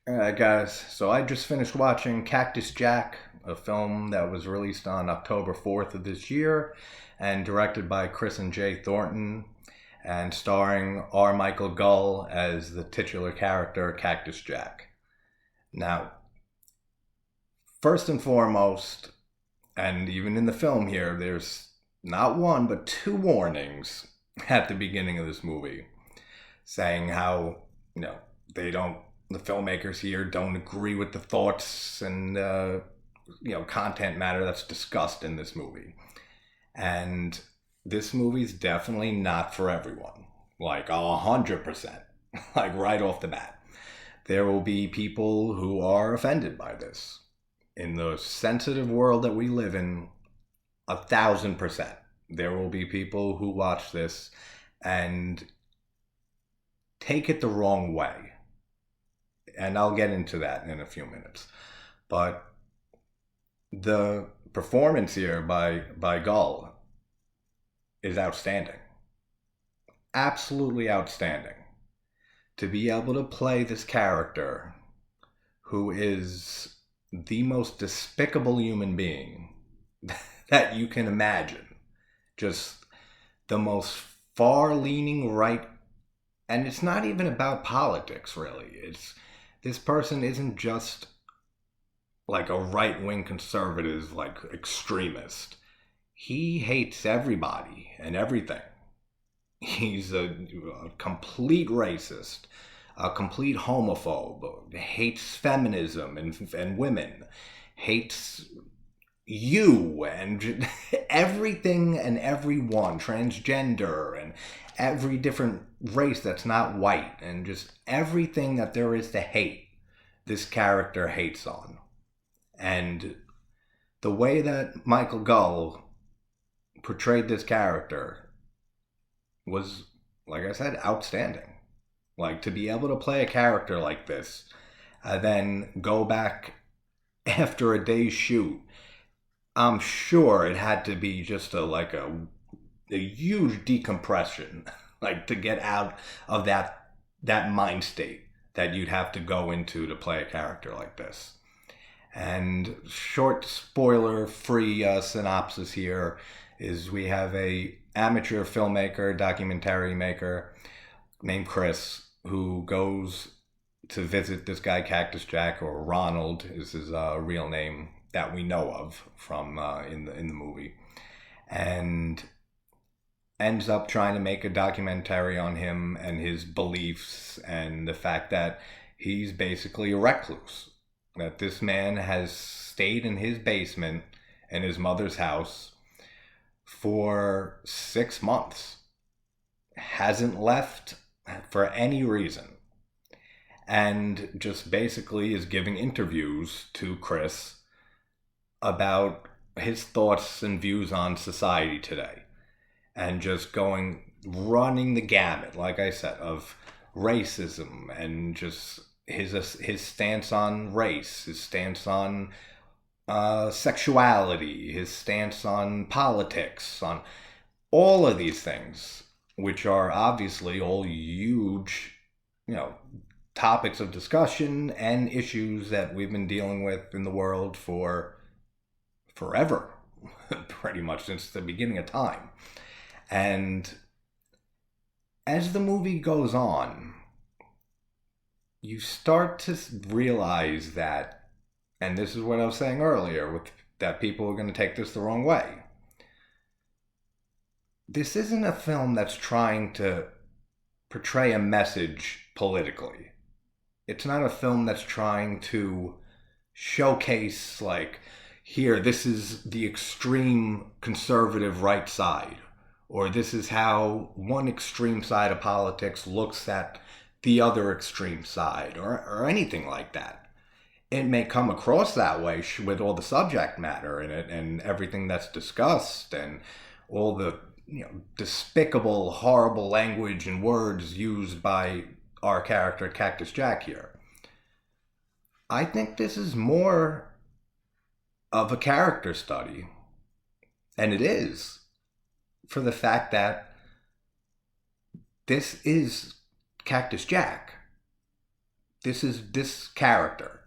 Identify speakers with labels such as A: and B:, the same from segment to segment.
A: Alright, guys, so I just finished watching Cactus Jack, a film that was released on October 4th of this year and directed by Chris and Jay Thornton and starring R. Michael Gull as the titular character, Cactus Jack. Now, first and foremost, and even in the film here, there's not one but two warnings at the beginning of this movie saying how, you know, they don't the filmmakers here don't agree with the thoughts and content matter that's discussed in this movie. And this movie's definitely not for everyone. Like 100%. Like right off the bat. There will be people who are offended by this. In the sensitive world that we live in, 1,000%. There will be people who watch this and take it the wrong way. And I'll get into that in a few minutes. But the performance here by Gull is outstanding. Absolutely outstanding. To be able to play this character who is the most despicable human being that you can imagine. Just the most far-leaning right. And it's not even about politics, really. This person isn't just like a right-wing conservative, like extremist. He hates everybody and everything. He's a complete racist, a complete homophobe, hates feminism and women, hates you and everything and everyone, transgender and every different race that's not white, and just everything that there is to hate, this character hates on. And the way that Michael Gull portrayed this character was, like I said, outstanding. Like, to be able to play a character like this, then go back after a day's shoot, I'm sure it had to be just a huge decompression, like to get out of that mind state that you'd have to go into to play a character like this. And short spoiler-free synopsis here is we have a amateur filmmaker, documentary maker named Chris who goes to visit this guy Cactus Jack, or Ronald is his real name that we know of from in the movie, and ends up trying to make a documentary on him and his beliefs and the fact that he's basically a recluse. That this man has stayed in his basement in his mother's house for 6 months. Hasn't left for any reason. And just basically is giving interviews to Chris about his thoughts and views on society today. And just running the gamut, like I said, of racism and just his stance on race, his stance on sexuality, his stance on politics, on all of these things, which are obviously all huge, topics of discussion and issues that we've been dealing with in the world for forever, pretty much since the beginning of time. And as the movie goes on, you start to realize that, and this is what I was saying earlier, that people are going to take this the wrong way. This isn't a film that's trying to portray a message politically. It's not a film that's trying to showcase, like, here, this is the extreme conservative right side, or this is how one extreme side of politics looks at the other extreme side, or anything like that. It may come across that way with all the subject matter in it and everything that's discussed and all the despicable, horrible language and words used by our character Cactus Jack here. I think this is more of a character study, and it is, for the fact that this is Cactus Jack. This is this character.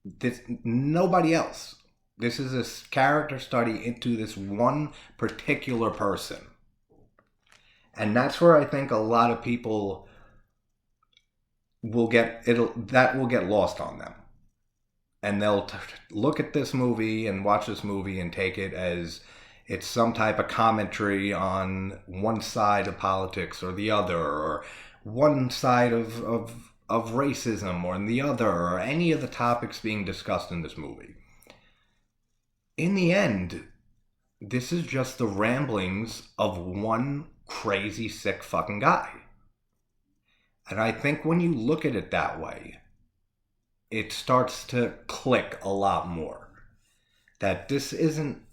A: This nobody else. This is a character study into this one particular person. And that's where I think a lot of people will get lost on them. And they'll look at this movie and watch this movie and take it as it's some type of commentary on one side of politics or the other, or one side of racism or the other, or any of the topics being discussed in this movie. In the end, this is just the ramblings of one crazy, sick fucking guy. And I think when you look at it that way, it starts to click a lot more. That this isn't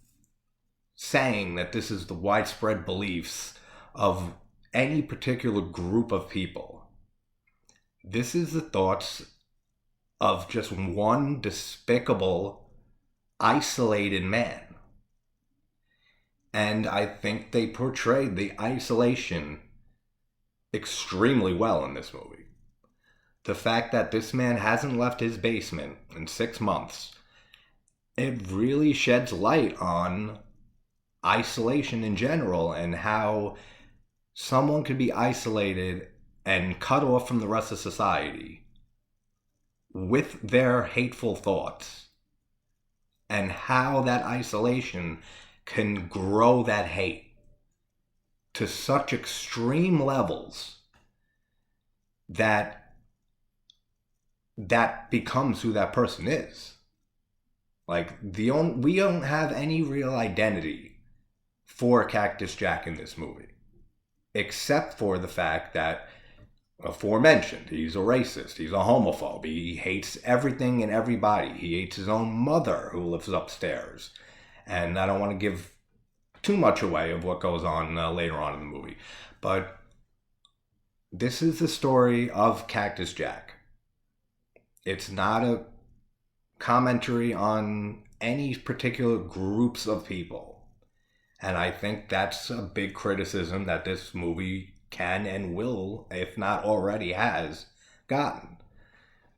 A: saying that this is the widespread beliefs of any particular group of people. This is the thoughts of just one despicable, isolated man. And I think they portrayed the isolation extremely well in this movie. The fact that this man hasn't left his basement in 6 months, it really sheds light on isolation in general and how someone could be isolated and cut off from the rest of society with their hateful thoughts, and how that isolation can grow that hate to such extreme levels that becomes who that person is. Like, we don't have any real identity for Cactus Jack in this movie, except for the fact that, aforementioned, he's a racist, he's a homophobe, he hates everything and everybody, he hates his own mother who lives upstairs. And I don't want to give too much away of what goes on later on in the movie, but this is the story of Cactus Jack. It's not a commentary on any particular groups of people. And I think that's a big criticism that this movie can and will, if not already has, gotten.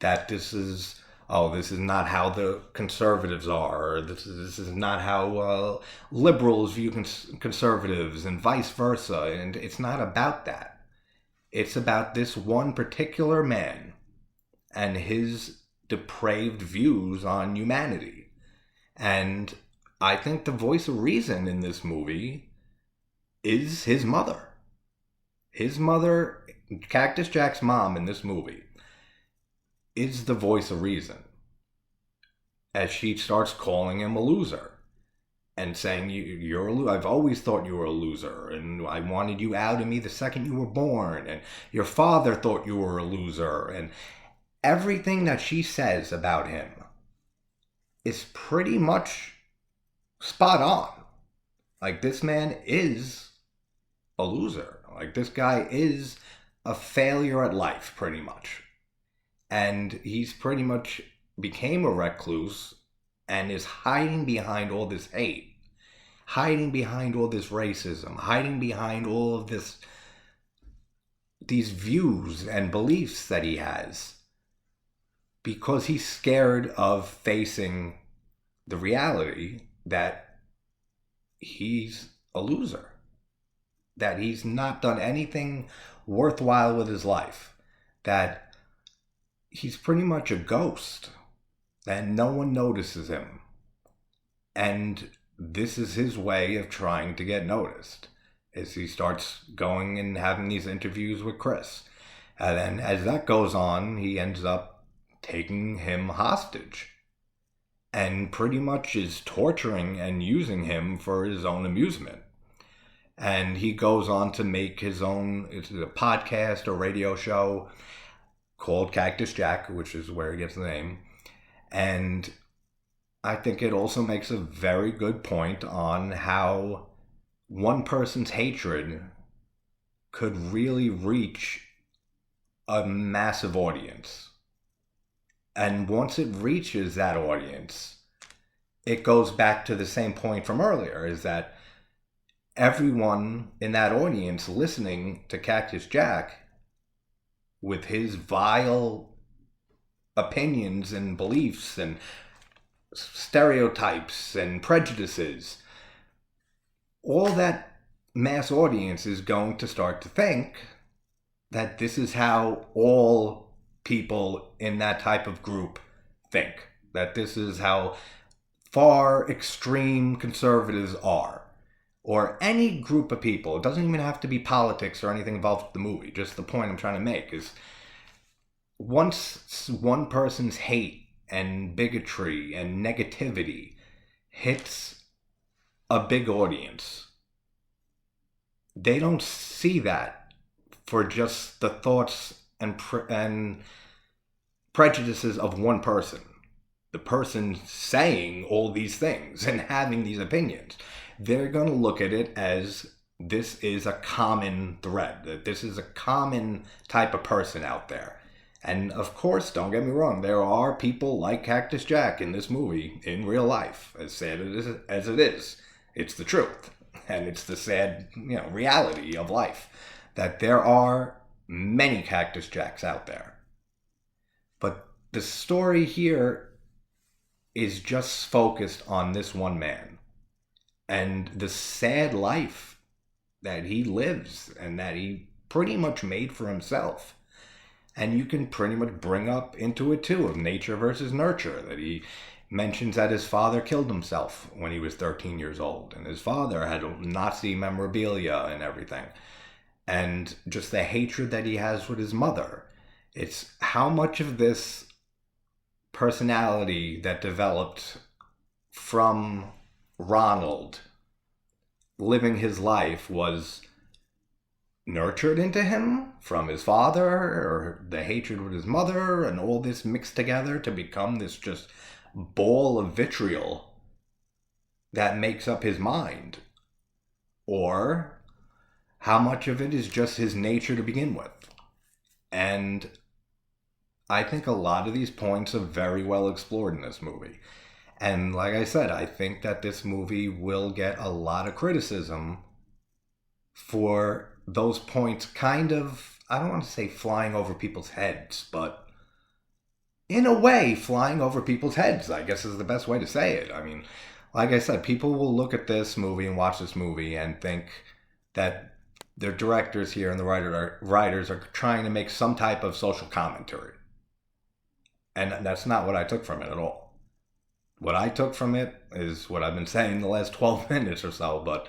A: That this is not how the conservatives are, or this is not how liberals view conservatives, and vice versa. And it's not about that. It's about this one particular man and his depraved views on humanity. And I think the voice of reason in this movie is his mother. His mother, Cactus Jack's mom in this movie, is the voice of reason. As she starts calling him a loser and saying, you're a loser. I've always thought you were a loser, and I wanted you out of me the second you were born, and your father thought you were a loser, and everything that she says about him is pretty much spot on. Like, this man is a loser. Like, this guy is a failure at life, pretty much. And he's pretty much became a recluse and is hiding behind all this hate, hiding behind all this racism, hiding behind all of these views and beliefs that he has, because he's scared of facing the reality that he's a loser, that he's not done anything worthwhile with his life, that he's pretty much a ghost, and no one notices him. And this is his way of trying to get noticed, as he starts going and having these interviews with Chris. And then as that goes on, he ends up taking him hostage and pretty much is torturing and using him for his own amusement. And he goes on to make his own, it's a podcast or radio show called Cactus Jack, which is where he gets the name. And I think it also makes a very good point on how one person's hatred could really reach a massive audience. And once it reaches that audience, it goes back to the same point from earlier, is that everyone in that audience listening to Cactus Jack with his vile opinions and beliefs and stereotypes and prejudices, all that mass audience is going to start to think that this is how all people in that type of group think. That this is how far extreme conservatives are. Or any group of people. It doesn't even have to be politics or anything involved with the movie. Just the point I'm trying to make is, once one person's hate and bigotry and negativity hits a big audience, they don't see that for just the thoughts and prejudices of one person. The person saying all these things and having these opinions. They're going to look at it as this is a common thread, that this is a common type of person out there. And of course, don't get me wrong, there are people like Cactus Jack in this movie in real life, as sad as it is. It's the truth. And it's the sad, reality of life, that there are many Cactus Jacks out there. But the story here is just focused on this one man. And the sad life that he lives and that he pretty much made for himself. And you can pretty much bring up into it too, of nature versus nurture. That he mentions that his father killed himself when he was 13 years old. And his father had Nazi memorabilia and everything. And just the hatred that he has with his mother. It's how much of this personality that developed from Ronald living his life was nurtured into him from his father, or the hatred with his mother, and all this mixed together to become this just ball of vitriol that makes up his mind. Or how much of it is just his nature to begin with. And I think a lot of these points are very well explored in this movie. And like I said, I think that this movie will get a lot of criticism for those points kind of, I don't want to say flying over people's heads, but in a way, flying over people's heads, I guess is the best way to say it. I mean, like I said, people will look at this movie and watch this movie and think that the directors here and the writers are trying to make some type of social commentary. And that's not what I took from it at all. What I took from it is what I've been saying the last 12 minutes or so, but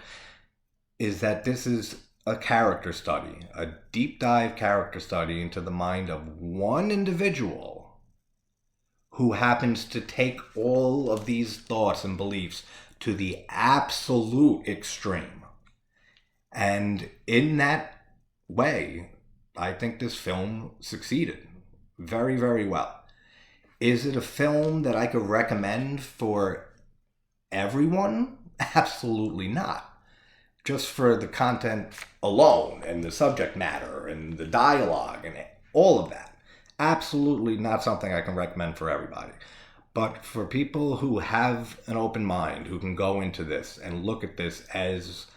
A: is that this is a character study, a deep dive character study into the mind of one individual who happens to take all of these thoughts and beliefs to the absolute extreme. And in that way, I think this film succeeded very, very well. Is it a film that I could recommend for everyone? Absolutely not. Just for the content alone and the subject matter and the dialogue and all of that. Absolutely not something I can recommend for everybody. But for people who have an open mind, who can go into this and look at this as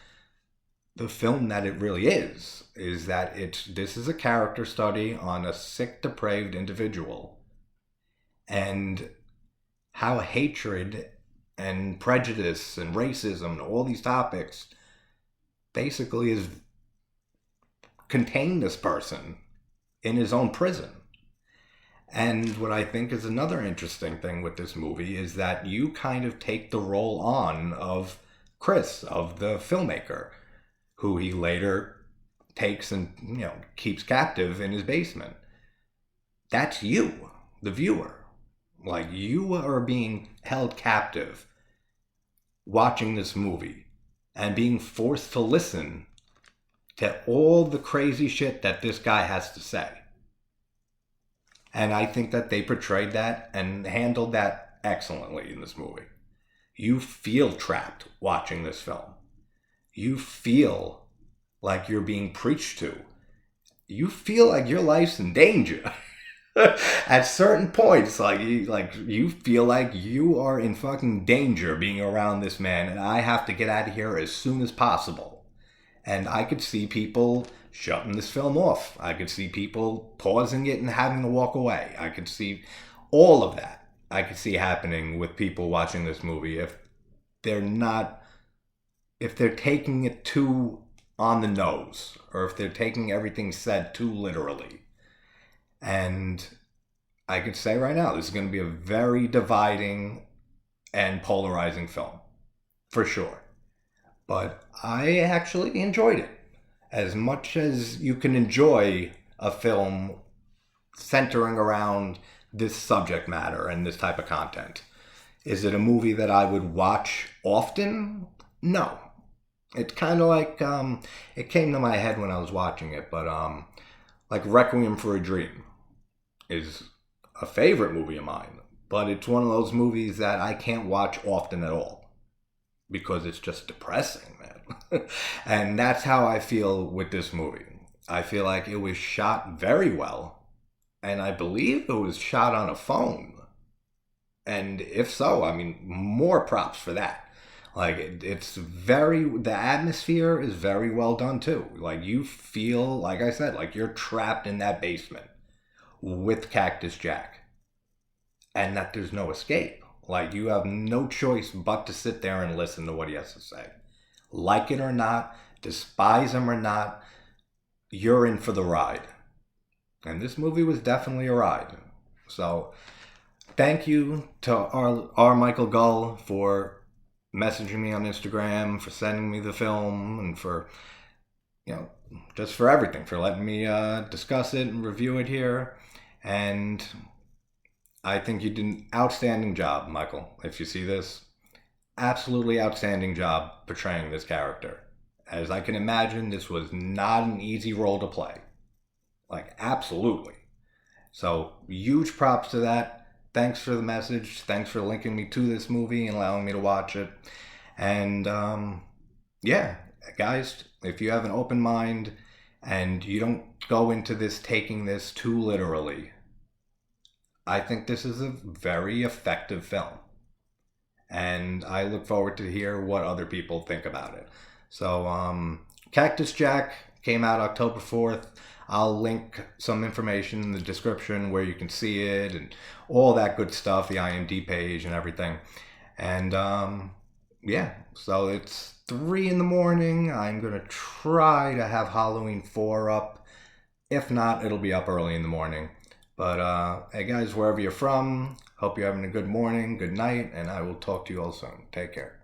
A: the film that it really is that this is a character study on a sick, depraved individual. And how hatred and prejudice and racism and all these topics basically is contain this person in his own prison. And what I think is another interesting thing with this movie is that you kind of take the role on of Chris, of the filmmaker, who he later takes and keeps captive in his basement. That's you, the viewer. Like, you are being held captive watching this movie and being forced to listen to all the crazy shit that this guy has to say. And I think that they portrayed that and handled that excellently in this movie. You feel trapped watching this film. You feel like you're being preached to. You feel like your life's in danger. At certain points, you feel like you are in fucking danger being around this man, and I have to get out of here as soon as possible. And I could see people shutting this film off. I could see people pausing it and having to walk away. I could see All of that I could see happening with people watching this movie they're not, if they're taking it too on the nose, or if they're taking everything said too literally. And I could say right now, this is going to be a very dividing and polarizing film, for sure. But I actually enjoyed it. As much as you can enjoy a film centering around this subject matter and this type of content. Is it a movie that I would watch often? No. It's kind of like, it came to my head when I was watching it, but like Requiem for a Dream is a favorite movie of mine, but it's one of those movies that I can't watch often at all because it's just depressing, man. And that's how I feel with this movie. I feel like it was shot very well, and I believe it was shot on a phone. And if so, I mean, more props for that. Like, it's very, the atmosphere is very well done too. Like, you feel, like I said, like you're trapped in that basement with Cactus Jack, and that there's no escape. Like, you have no choice but to sit there and listen to what he has to say. Like it or not, despise him or not, you're in for the ride. And this movie was definitely a ride. So, thank you to our Michael Gull for messaging me on Instagram, for sending me the film, and for, just for everything, for letting me discuss it and review it here. And I think you did an outstanding job, Michael. If you see this, absolutely outstanding job portraying this character. As I can imagine, this was not an easy role to play. Like, absolutely. So, huge props to that. Thanks for the message. Thanks for linking me to this movie and allowing me to watch it. And, yeah, guys, if you have an open mind and you don't go into this taking this too literally, I think this is a very effective film. And I look forward to hear what other people think about it. So, Cactus Jack came out October 4th. I'll link some information in the description where you can see it and all that good stuff, the IMDb page and everything. And yeah, so it's 3 in the morning. I'm going to try to have Halloween 4 up. If not, it'll be up early in the morning. But hey guys, wherever you're from, hope you're having a good morning, good night, and I will talk to you all soon. Take care.